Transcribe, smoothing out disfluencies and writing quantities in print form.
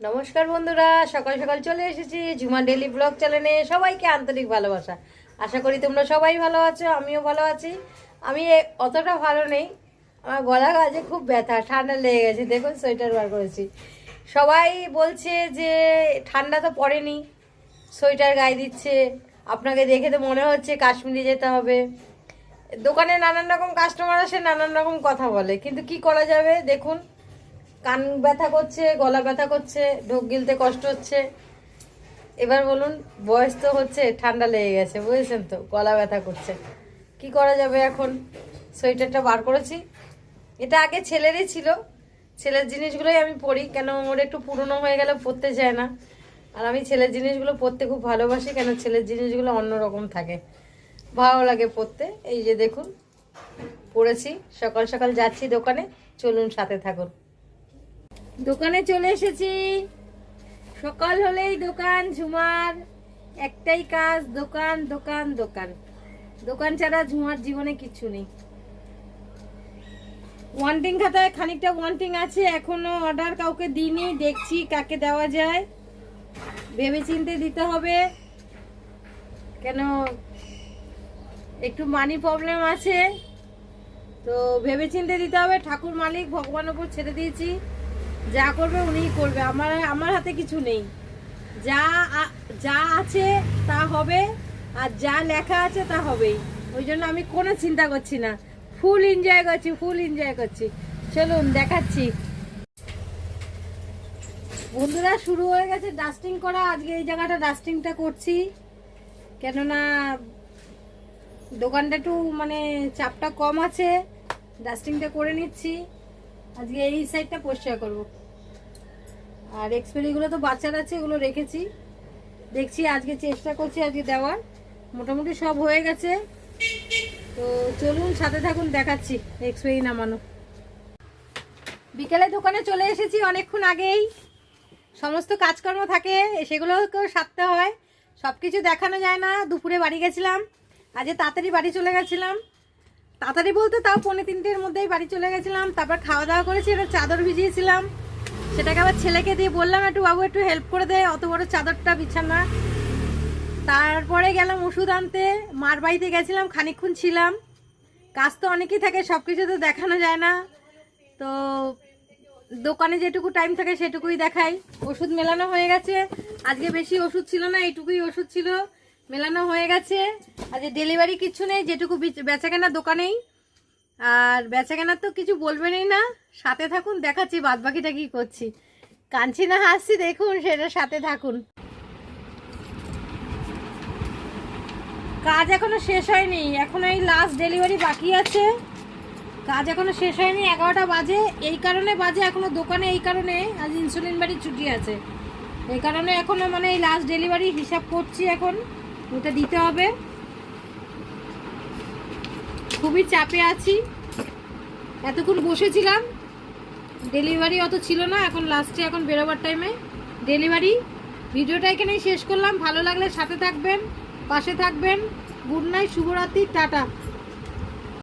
নমস্কার বন্ধুরা, সকাল সকাল চলে এসেছি ঝুমা ডেলি ব্লগ চ্যানেলে। সবাইকে আন্তরিক ভালোবাসা। আশা করি তোমরা সবাই ভালো আছো, আমিও ভালো আছি। আমি অতটা ভালো নেই, আমার গলা কাজে খুব ব্যথা, ঠান্ডা লেগে গেছে। দেখুন সোয়েটার বার করেছি। সবাই বলছে যে ঠান্ডা তো পড়েনি, সোয়েটার গায়ে দিচ্ছে। আপনাকে দেখে তো মনে হচ্ছে কাশ্মীরে যেতে হবে। দোকানে নানান রকম কাস্টমার আসে, নানান রকম কথা বলে, কিন্তু কি করা যাবে। দেখুন কান ব্যথা করছে, গলা ব্যথা করছে, ঢোক গিলতে কষ্ট হচ্ছে। এবার বলুন, বয়স তো হচ্ছে, ঠান্ডা লেগে গেছে, বুঝেছেন তো, গলা ব্যথা করছে। কি করা যাবে এখন? সোয়েটারটা বার করেছি। এটা আগে ছেলেরই ছিল, ছেলের জিনিসগুলোই আমি পরি, কেন ওর একটু পুরনো হয়ে গেলে পরতে চায় না। আর আমি ছেলের জিনিসগুলো পরতে খুব ভালোবাসি, কেন ছেলের জিনিসগুলো অন্যরকম থাকে, ভালো লাগে পরতে। এই যে দেখুন পরেছি, সকাল সকাল যাচ্ছি দোকানে, চলুন সাথে থাকুন। দোকানে চলে এসেছি। সকাল হলেই দোকান, ঝুমার একটাই কাজ, দোকান দোকান দোকান। দোকান ছাড়া ঝুমার জীবনে কিচ্ছু নেই। ওয়ান্টিং খাতায় খানিকটা ওয়ান্টিং আছে, এখনো অর্ডার কাউকে দিইনি, দেখছি কাকে দেওয়া যায়। ভেবে চিন্তে দিতে হবে, কেন একটু মানি প্রবলেম আছে, তো ভেবে চিন্তে দিতে হবে। ঠাকুর মালিক ভগবানের উপর ছেড়ে দিয়েছি, যা করবে উনিই করবে, আমার হাতে কিছু নেই। যা আছে তা হবে, আর যা লেখা আছে তা হবেই। ওই জন্য আমি কোনো চিন্তা করছি না, ফুল এনজয় করছি। চলুন দেখাচ্ছি। বন্ধুরা, শুরু হয়ে গেছে ডাস্টিং করা। আজকে এই জায়গাটা ডাস্টিংটা করছি, কেননা দোকানটা একটু মানে চাপটা কম আছে, ডাস্টিংটা করে নিচ্ছি। আজকে এই সাইডটা পরিষ্কার করবো। আর এক্সপেরিগুলো তো বাচ্চার আছে, এগুলো রেখেছি, দেখছি আজকে চেষ্টা করছি আজকে দেওয়ার। মোটামুটি সব হয়ে গেছে, তো চলুন সাথে থাকুন, দেখাচ্ছি এক্সপেরি নামানো। বিকেলে দোকানে চলে এসেছি অনেকক্ষণ আগেই। সমস্ত কাজকর্ম থাকে, সেগুলোকেও সারতে হয়, সব কিছু দেখানো যায় না। দুপুরে বাড়ি গেছিলাম, আজকে তাড়াতাড়ি বাড়ি চলে গেছিলাম। তাড়াতাড়ি বলতে তাও 2:45-র মধ্যেই বাড়ি চলে গেছিলাম। তারপর খাওয়া দাওয়া করেছি, একটা চাদর ভিজিয়েছিলাম, সেটাকে আবার ছেলেকে দিয়ে বললাম একটু বাবু একটু হেল্প করে দে, অত বড় চাদরটা বিছানা। তারপরে গেলাম ওষুধ আনতে, মার বাড়িতে গেছিলাম, খানিকক্ষণ ছিলাম। কাজ তো অনেকই থাকে, সব কিছু তো দেখানো যায় না, তো দোকানে যেটুকু টাইম থাকে সেটুকুই দেখাই। ওষুধ মেলানো হয়ে গেছে, আজকে বেশি ওষুধ ছিল না, এইটুকুই ওষুধ ছিল, মেলানো হয়ে গেছে। আজকে ডেলিভারি কিচ্ছু নেই, যেটুকু বেচাকেনা দোকানেই। আর বেচাকেনার তো কিছু বলবেনই না, সাথে থাকুন, দেখাচ্ছি বাদ বাকিটা কি করছি। কাঁদছি না হাসছি দেখুন, সেটা সাথে থাকুন। কাজ এখনো শেষ হয়নি, এখনো এই লাস্ট ডেলিভারি বাকি আছে। কাজ এখনো শেষ হয়নি, 11টা বাজে। এই কারণে বাজে এখনো দোকানে, এই কারণে আজ ইনসুলিন বাড়ির ছুটি আছে, এই কারণে এখনো মানে এই লাস্ট ডেলিভারি হিসাব করছি, এখন ওটা দিতে হবে। খুবই চাপে আছি, এতক্ষণ বসেছিলাম, ডেলিভারি অত ছিল না, এখন লাস্টে এখন বেরোবার টাইমে ডেলিভারি। ভিডিওটা এখানেই শেষ করলাম, ভালো লাগলে সাথে থাকবেন, পাশে থাকবেন। গুড নাইট, শুভরাত্রি, টাটা।